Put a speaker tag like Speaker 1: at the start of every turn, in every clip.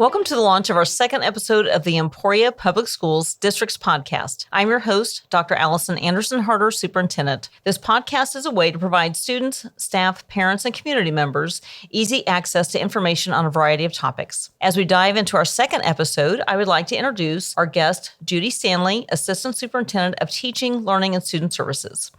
Speaker 1: Welcome to the launch of our second episode of the Emporia Public Schools Districts Podcast. I'm your host, Dr. Allison Anderson-Harder, Superintendent. This podcast is a way to provide students, staff, parents, and community members easy access to information on a variety of topics. As we dive into our second episode, I would like to introduce our guest, Judy Stanley, Assistant Superintendent of Teaching, Learning, and Student Services.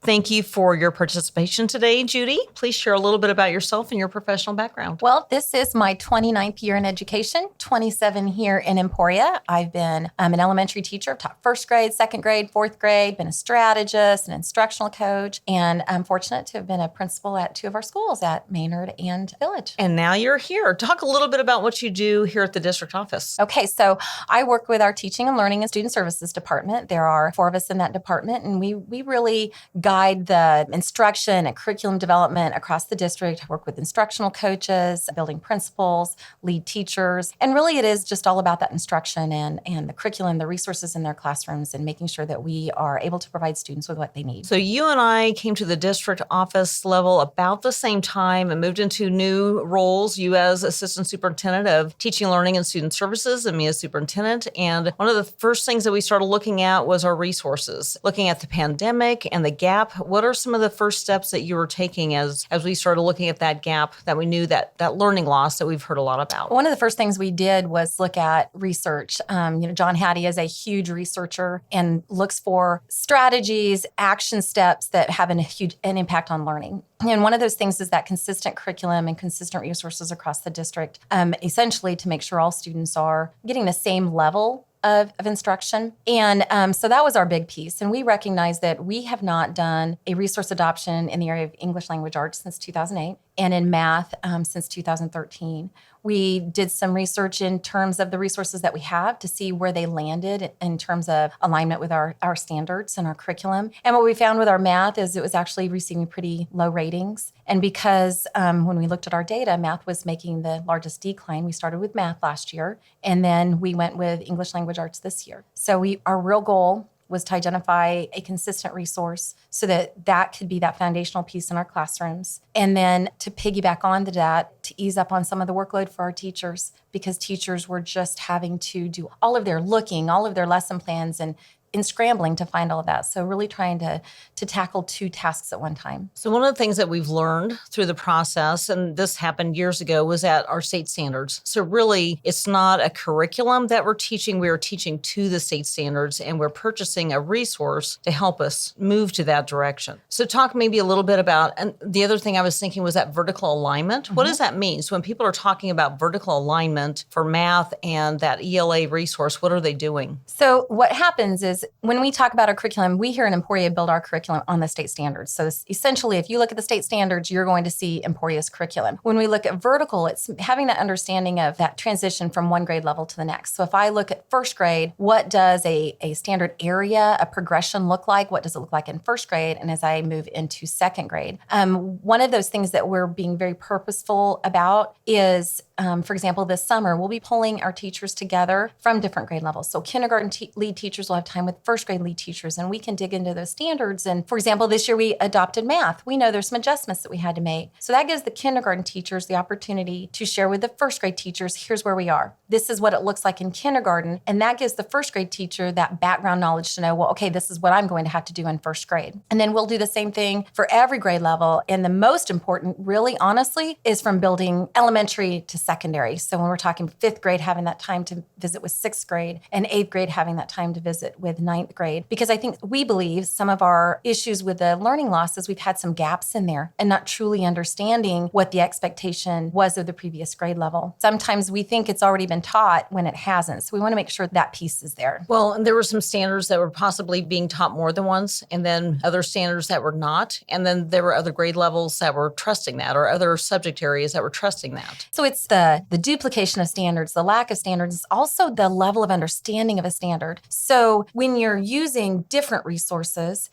Speaker 1: Thank you for your participation today, Judy. Please share a little bit about yourself and your professional background.
Speaker 2: Well, this is my 29th year in education, 27 here in Emporia. I've been an elementary teacher. I've taught first grade, second grade, fourth grade, been a strategist, an instructional coach, and I'm fortunate to have been a principal at two of our schools at Maynard and Village.
Speaker 1: And now you're here. Talk a little bit about what you do here at the district office.
Speaker 2: Okay, so I work with our Teaching and Learning and Student Services department. There are 4 of us in that department, and we really guide the instruction and curriculum development across the district. I work with instructional coaches, building principals, lead teachers, and really it is just all about that instruction and the curriculum, the resources in their classrooms, and making sure that we are able to provide students with what they need.
Speaker 1: So you and I came to the district office level about the same time and moved into new roles. You as Assistant Superintendent of Teaching, Learning, and Student Services, and me as Superintendent. And one of the first things that we started looking at was our resources, looking at the pandemic and the gap. What are some of the first steps that you were taking as we started looking at that gap that we knew that learning loss that we've heard a lot about?
Speaker 2: One of the first things we did was look at research. John Hattie is a huge researcher and looks for strategies, action steps that have an impact on learning. And one of those things is that consistent curriculum and consistent resources across the district, essentially to make sure all students are getting the same level of instruction. And so that was our big piece. And we recognize that we have not done a resource adoption in the area of English language arts since 2008 and in math since 2013. We did some research in terms of the resources that we have to see where they landed in terms of alignment with our standards and our curriculum. And what we found with our math is it was actually receiving pretty low ratings. And because when we looked at our data, math was making the largest decline, we started with math last year, and then we went with English language arts this year. So our real goal was to identify a consistent resource so that could be that foundational piece in our classrooms. And then to piggyback onto that, to ease up on some of the workload for our teachers, because teachers were just having to do all of their lesson plans and scrambling to find all of that. So really trying to tackle 2 tasks at one time.
Speaker 1: So one of the things that we've learned through the process, and this happened years ago, was at our state standards. So really, it's not a curriculum that we're teaching. We are teaching to the state standards, and we're purchasing a resource to help us move to that direction. So talk maybe a little bit about, and the other thing I was thinking was that vertical alignment. Mm-hmm. What does that mean? So when people are talking about vertical alignment for math and that ELA resource, what are they doing?
Speaker 2: So what happens is when we talk about our curriculum, we here in Emporia build our curriculum on the state standards. So essentially, if you look at the state standards, you're going to see Emporia's curriculum. When we look at vertical, it's having that understanding of that transition from one grade level to the next. So if I look at first grade, what does a standard area, a progression look like? What does it look like in first grade? And as I move into second grade, one of those things that we're being very purposeful about is, for example, this summer, we'll be pulling our teachers together from different grade levels. So kindergarten lead teachers will have time with first grade lead teachers, and we can dig into those standards. And for example, this year we adopted math. We know there's some adjustments that we had to make. So that gives the kindergarten teachers the opportunity to share with the first grade teachers, here's where we are. This is what it looks like in kindergarten. And that gives the first grade teacher that background knowledge to know, well, okay, this is what I'm going to have to do in first grade. And then we'll do the same thing for every grade level. And the most important, really honestly, is from building elementary to secondary. So when we're talking 5th grade, having that time to visit with 6th grade, and 8th grade, having that time to visit with 9th grade. Because I think we believe some of our issues with the learning loss is we've had some gaps in there and not truly understanding what the expectation was of the previous grade level. Sometimes we think it's already been taught when it hasn't. So we want to make sure that piece is there.
Speaker 1: Well, and there were some standards that were possibly being taught more than once, and then other standards that were not. And then there were other grade levels that were trusting that, or other subject areas that were trusting that.
Speaker 2: So it's the duplication of standards, the lack of standards, also the level of understanding of a standard. So we when you're using different resources,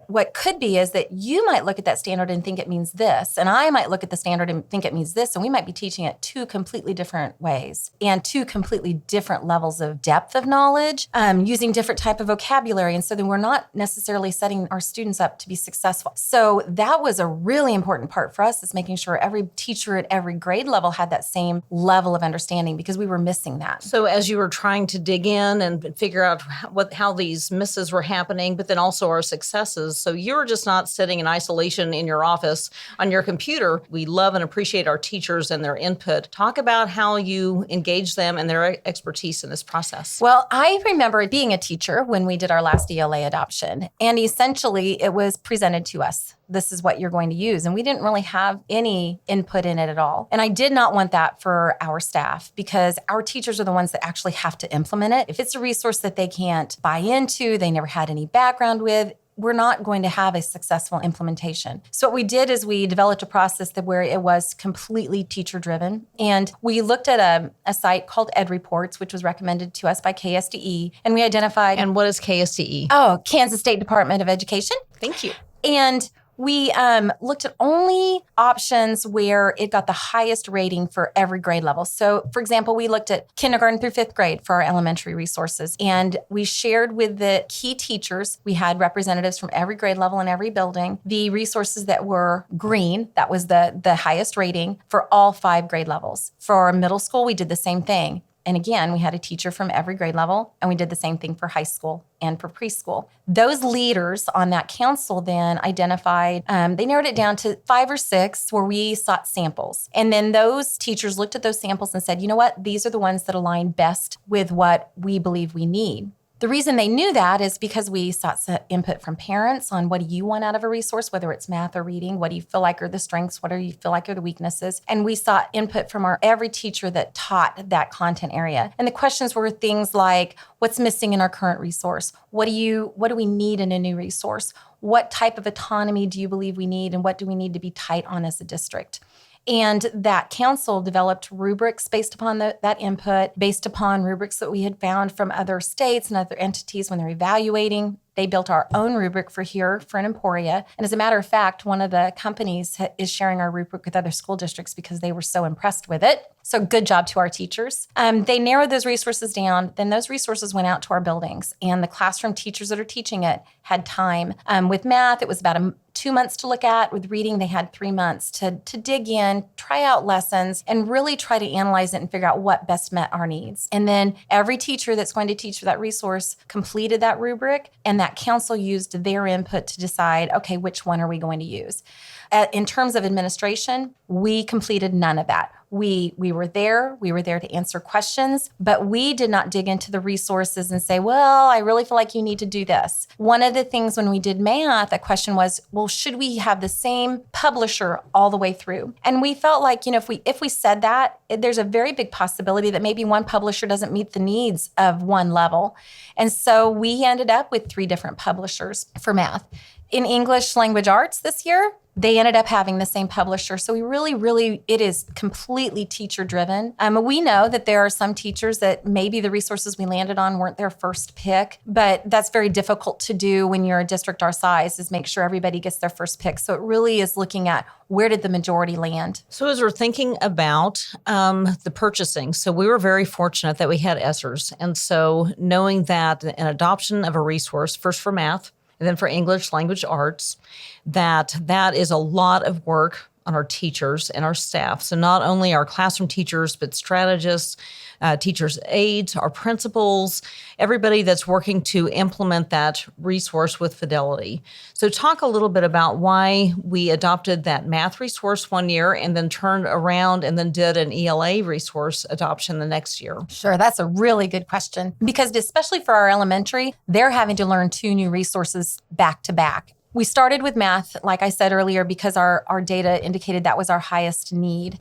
Speaker 2: what could be is that you might look at that standard and think it means this, and I might look at the standard and think it means this, and we might be teaching it two completely different ways and two completely different levels of depth of knowledge, using different type of vocabulary. And so then we're not necessarily setting our students up to be successful. So that was a really important part for us, is making sure every teacher at every grade level had that same level of understanding, because we were missing that.
Speaker 1: So as you were trying to dig in and figure out how these misses were happening, but then also our successes, so you were just not sitting in isolation in your office on your computer. We love and appreciate our teachers and their input. Talk about how you engage them and their expertise in this process.
Speaker 2: Well, I remember being a teacher when we did our last ELA adoption, and essentially it was presented to us. This is what you're going to use. And we didn't really have any input in it at all. And I did not want that for our staff, because our teachers are the ones that actually have to implement it. If it's a resource that they can't buy into, they never had any background with, we're not going to have a successful implementation. So what we did is we developed a process where it was completely teacher-driven. And we looked at a site called EdReports, which was recommended to us by KSDE. And we identified...
Speaker 1: And what is KSDE?
Speaker 2: Oh, Kansas State Department of Education.
Speaker 1: Thank you.
Speaker 2: And we looked at only options where it got the highest rating for every grade level. So, for example, we looked at kindergarten through fifth grade for our elementary resources, and we shared with the key teachers. We had representatives from every grade level in every building. The resources that were green, that was the highest rating for all 5 grade levels. For middle school, we did the same thing. And again, we had a teacher from every grade level, and we did the same thing for high school and for preschool. Those leaders on that council then identified, they narrowed it down to 5 or 6 where we sought samples. And then those teachers looked at those samples and said, you know what, these are the ones that align best with what we believe we need. The reason they knew that is because we sought input from parents on what do you want out of a resource, whether it's math or reading, what do you feel like are the strengths, what do you feel like are the weaknesses. And we sought input from every teacher that taught that content area. And the questions were things like, what's missing in our current resource? What do we need in a new resource? What type of autonomy do you believe we need, and what do we need to be tight on as a district? And that council developed rubrics based upon that input, based upon rubrics that we had found from other states and other entities when they're evaluating. They built our own rubric for here for an Emporia. And as a matter of fact, one of the companies is sharing our rubric with other school districts because they were so impressed with it. So good job to our teachers. They narrowed those resources down. Then those resources went out to our buildings. And the classroom teachers that are teaching it had time. With math, it was about 2 months to look at. With reading, they had 3 months to dig in, try out lessons, and really try to analyze it and figure out what best met our needs. And then every teacher that's going to teach for that resource completed that rubric, and that council used their input to decide, okay, which one are we going to use? In terms of administration, we completed none of that. We were there to answer questions, but we did not dig into the resources and say, well, I really feel like you need to do this. One of the things when we did math, a question was, well, should we have the same publisher all the way through? And we felt like, if we said that, there's a very big possibility that maybe one publisher doesn't meet the needs of one level. And so we ended up with 3 different publishers for math. In English language arts this year, they ended up having the same publisher. So we really, it is completely teacher driven. We know that there are some teachers that maybe the resources we landed on weren't their first pick, but that's very difficult to do when you're a district our size, is make sure everybody gets their first pick. So it really is looking at where did the majority land.
Speaker 1: So as we're thinking about the purchasing, so we were very fortunate that we had ESSERs. And so knowing that an adoption of a resource, first for math, and then for English language arts, that is a lot of work on our teachers and our staff. So not only our classroom teachers, but strategists, teachers' aides, our principals, everybody that's working to implement that resource with fidelity. So talk a little bit about why we adopted that math resource one year and then turned around and then did an ELA resource adoption the next year.
Speaker 2: Sure, that's a really good question. Because especially for our elementary, they're having to learn 2 new resources back to back. We started with math, like I said earlier, because our data indicated that was our highest need.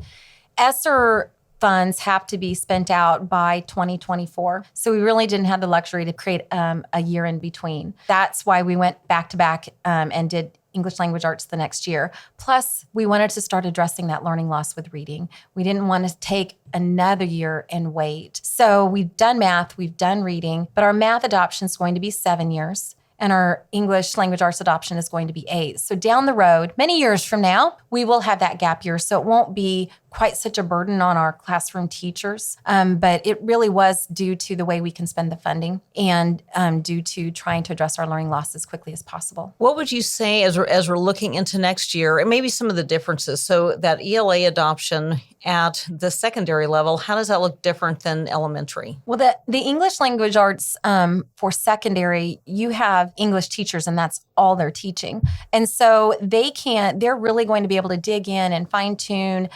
Speaker 2: ESSER funds have to be spent out by 2024. So we really didn't have the luxury to create a year in between. That's why we went back to back and did English language arts the next year. Plus, we wanted to start addressing that learning loss with reading. We didn't want to take another year and wait. So we've done math, we've done reading, but our math adoption is going to be 7 years. And our English language arts adoption is going to be 8. So down the road, many years from now, we will have that gap year. So it won't be quite such a burden on our classroom teachers. But it really was due to the way we can spend the funding and due to trying to address our learning loss as quickly as possible.
Speaker 1: What would you say as we're looking into next year, and maybe some of the differences? So that ELA adoption at the secondary level, how does that look different than elementary?
Speaker 2: Well, the English language arts for secondary, you have English teachers and that's all they're teaching. And so they're really going to be able to dig in and fine tune.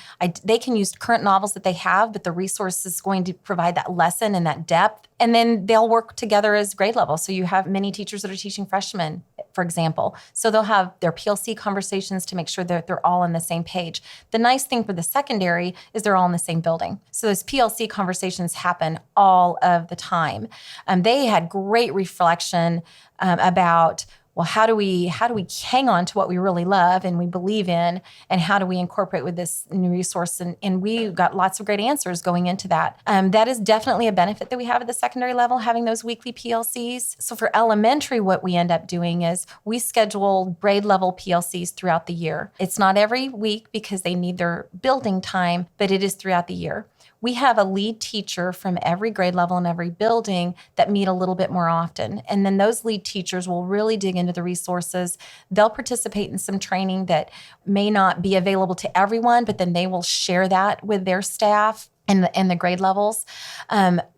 Speaker 2: They can use current novels that they have, but the resource is going to provide that lesson and that depth. And then they'll work together as grade level. So you have many teachers that are teaching freshmen, for example. So they'll have their PLC conversations to make sure that they're all on the same page. The nice thing for the secondary is they're all in the same building. So those PLC conversations happen all of the time. They had great reflection about, well, how do we hang on to what we really love and we believe in, and how do we incorporate with this new resource? And we got lots of great answers going into that. That is definitely a benefit that we have at the secondary level, having those weekly PLCs. So for elementary, what we end up doing is we schedule grade level PLCs throughout the year. It's not every week because they need their building time, but it is throughout the year. We have a lead teacher from every grade level and every building that meet a little bit more often. And then those lead teachers will really dig into the resources. They'll participate in some training that may not be available to everyone, but then they will share that with their staff and the grade levels.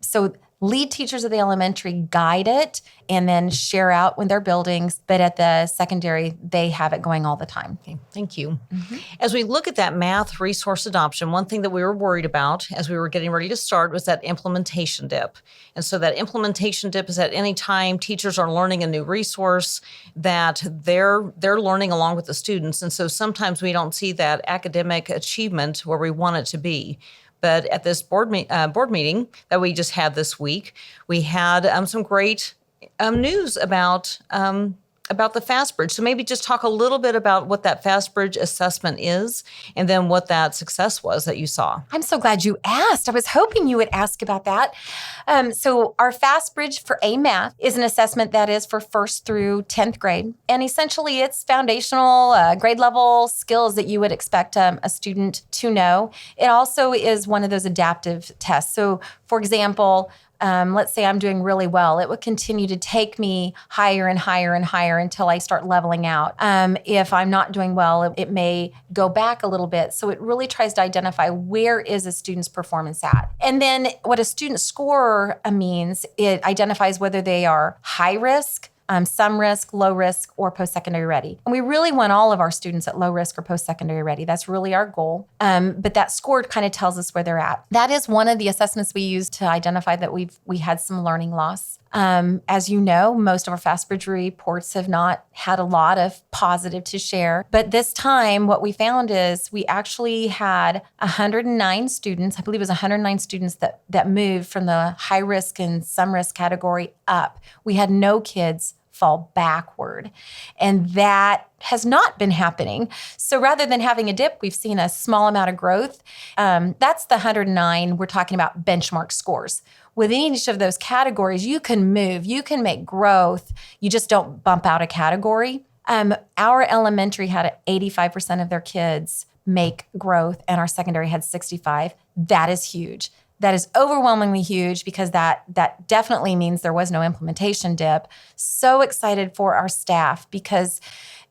Speaker 2: So lead teachers of the elementary guide it and then share out with their buildings. But at the secondary, they have it going all the time.
Speaker 1: Okay, thank you. Mm-hmm. As we look at that math resource adoption, one thing that we were worried about as we were getting ready to start was that implementation dip. And so that implementation dip is at any time teachers are learning a new resource that they're learning along with the students. And so sometimes we don't see that academic achievement where we want it to be. But at this board meeting that we just had this week, we had some great news about the FastBridge. So maybe just talk a little bit about what that FastBridge assessment is and then what that success was that you saw.
Speaker 2: I'm so glad you asked. I was hoping you would ask about that. So our FastBridge for A-Math is an assessment that is for 1st through 10th grade. And essentially it's foundational grade level skills that you would expect a student to know. It also is one of those adaptive tests. So for example, let's say I'm doing really well. It would continue to take me higher and higher and higher until I start leveling out. If I'm not doing well, it may go back a little bit. So it really tries to identify where is a student's performance at. And then what a student score means, it identifies whether they are high risk, some risk, low risk, or post-secondary ready. And we really want all of our students at low risk or post-secondary ready. That's really our goal. But that score kind of tells us where they're at. That is one of the assessments we use to identify that we had some learning loss. As you know, most of our FastBridge reports have not had a lot of positive to share. But this time, what we found is we actually had 109 students, I believe it was 109 students that moved from the high risk and some risk category up. We had no kids fall backward. And that has not been happening. So rather than having a dip, we've seen a small amount of growth. That's the 109. We're talking about benchmark scores. Within each of those categories, you can move, you can make growth. You just don't bump out a category. Our elementary had 85% of their kids make growth, and our secondary had 65. That is huge. That is overwhelmingly huge because that definitely means there was no implementation dip. So excited for our staff because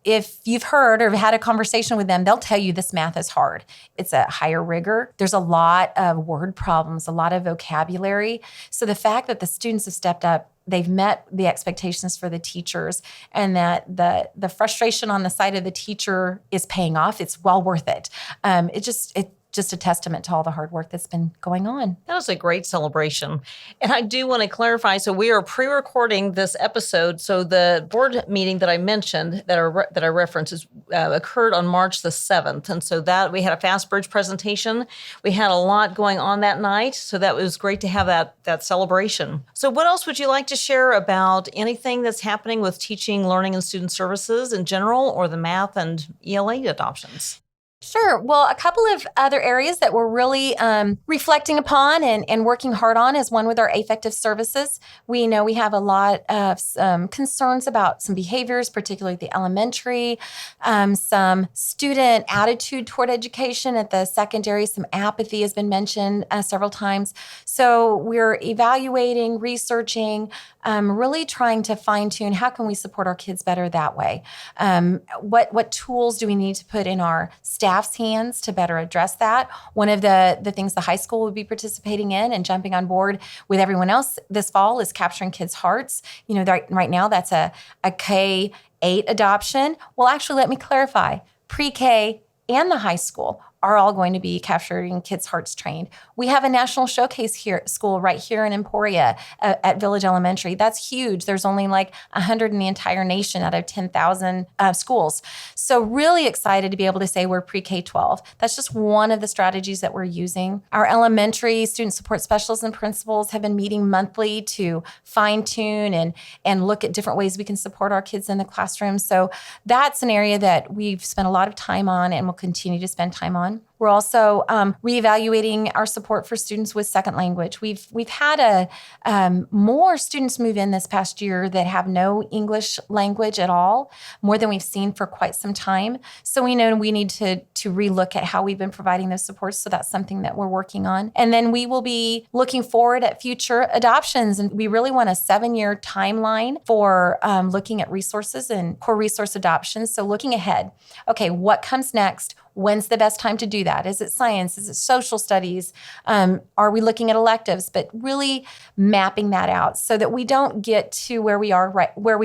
Speaker 2: if you've heard or had a conversation with them, they'll tell you this math is hard. It's a higher rigor. There's a lot of word problems, a lot of vocabulary. So the fact that the students have stepped up, they've met the expectations for the teachers, and that the frustration on the side of the teacher is paying off, it's well worth it. It just just a testament to all the hard work that's been going on.
Speaker 1: That was a great celebration. And I do want to clarify, so we are pre-recording this episode. So the board meeting that I mentioned, that I referenced, occurred on March the 7th. And so that we had a Fast Bridge presentation. We had a lot going on that night. So that was great to have that celebration. So what else would you like to share about anything that's happening with teaching, learning, and student services in general, or the math and ELA adoptions?
Speaker 2: Sure. Well, a couple of other areas that we're really reflecting upon and working hard on is one with our affective services. We know we have a lot of concerns about some behaviors, particularly at the elementary, some student attitude toward education at the secondary, some apathy has been mentioned several times. So we're evaluating, researching, really trying to fine tune how can we support our kids better that way. What tools do we need to put in our staff's hands to better address that? One of the things the high school would be participating in and jumping on board with everyone else this fall is capturing kids' hearts. Right now that's a K-8 adoption. Well, actually, let me clarify. Pre-K and the high school are all going to be capturing kids' hearts trained. We have a national showcase school right here in Emporia at Village Elementary. That's huge. There's only like 100 in the entire nation out of 10,000 schools. So really excited to be able to say we're pre-K-12. That's just one of the strategies that we're using. Our elementary student support specialists and principals have been meeting monthly to fine tune and look at different ways we can support our kids in the classroom. So that's an area that we've spent a lot of time on and will continue to spend time on. We're also reevaluating our support for students with second language. We've had more students move in this past year that have no English language at all, more than we've seen for quite some time. So we know we need to relook at how we've been providing those supports. So that's something that we're working on. And then we will be looking forward at future adoptions. And we really want a 7-year timeline for looking at resources and core resource adoptions. So looking ahead, okay, what comes next? When's the best time to do that? Is it science? Is it social studies? Are we looking at electives? But really mapping that out so that we don't get to where we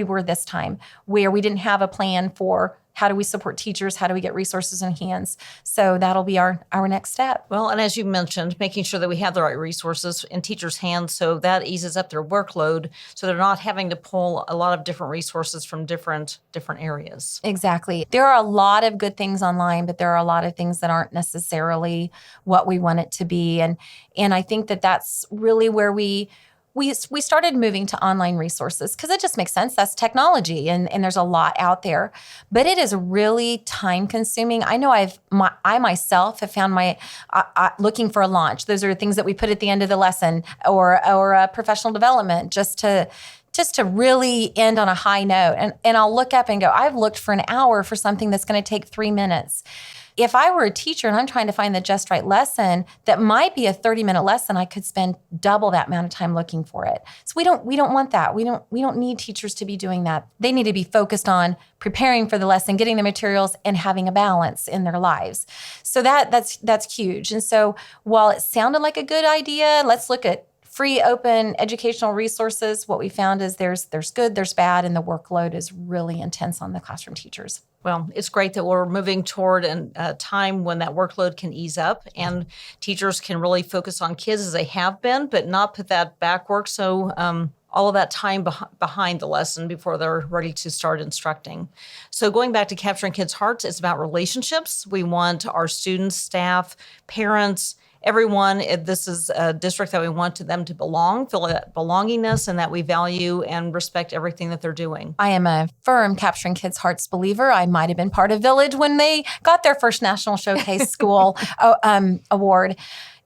Speaker 2: were this time, where we didn't have a plan for how do we support teachers? How do we get resources in hands? So that'll be our next step.
Speaker 1: Well, and as you mentioned, making sure that we have the right resources in teachers' hands so that eases up their workload so they're not having to pull a lot of different resources from different areas.
Speaker 2: Exactly. There are a lot of good things online, but there are a lot of things that aren't necessarily what we want it to be. And I think that's really where we started moving to online resources because it just makes sense. That's technology and there's a lot out there, but it is really time consuming. I know I myself have found looking for a launch. Those are things that we put at the end of the lesson or professional development just to really end on a high note. And I'll look up and go, I've looked for an hour for something that's going to take 3 minutes. If I were a teacher and I'm trying to find the just right lesson that might be a 30-minute lesson, I could spend double that amount of time looking for it. So we don't want that. We don't need teachers to be doing that. They need to be focused on preparing for the lesson, getting the materials, and having a balance in their lives. So that's huge. And so while it sounded like a good idea, let's look at free, open educational resources. What we found is there's good, there's bad, and the workload is really intense on the classroom teachers.
Speaker 1: Well, it's great that we're moving toward a time when that workload can ease up and teachers can really focus on kids as they have been, but not put that back work. So all of that time behind the lesson before they're ready to start instructing. So going back to capturing kids' hearts, it's about relationships. We want our students, staff, parents, everyone, this is a district that we want them to feel that belongingness and that we value and respect everything that they're doing.
Speaker 2: I am a firm Capturing Kids' Hearts believer. I might have been part of Village when they got their first National Showcase School award.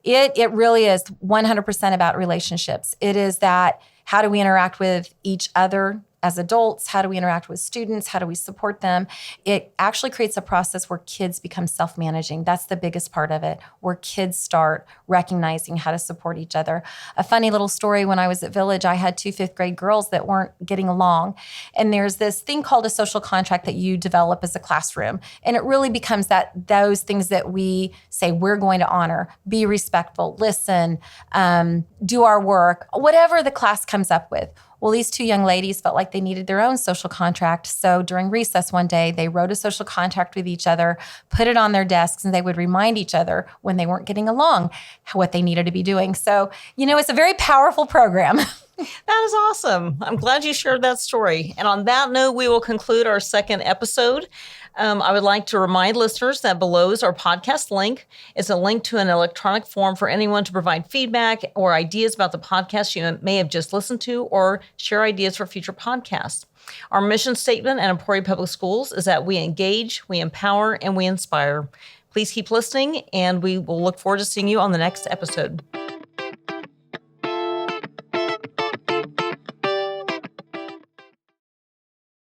Speaker 2: It really is 100% about relationships. It is that how do we interact with each other as adults? How do we interact with students? How do we support them? It actually creates a process where kids become self-managing. That's the biggest part of it, where kids start recognizing how to support each other. A funny little story, when I was at Village, I had 2 5th-grade girls that weren't getting along. And there's this thing called a social contract that you develop as a classroom. And it really becomes those things that we say we're going to honor, be respectful, listen, do our work, whatever the class comes up with. Well, these two young ladies felt like they needed their own social contract. So during recess one day, they wrote a social contract with each other, put it on their desks, and they would remind each other when they weren't getting along what they needed to be doing. So, it's a very powerful program.
Speaker 1: That is awesome. I'm glad you shared that story. And on that note, we will conclude our second episode. I would like to remind listeners that below is our podcast link. It's a link to an electronic form for anyone to provide feedback or ideas about the podcast you may have just listened to or share ideas for future podcasts. Our mission statement at Emporia Public Schools is that we engage, we empower, and we inspire. Please keep listening, and we will look forward to seeing you on the next episode.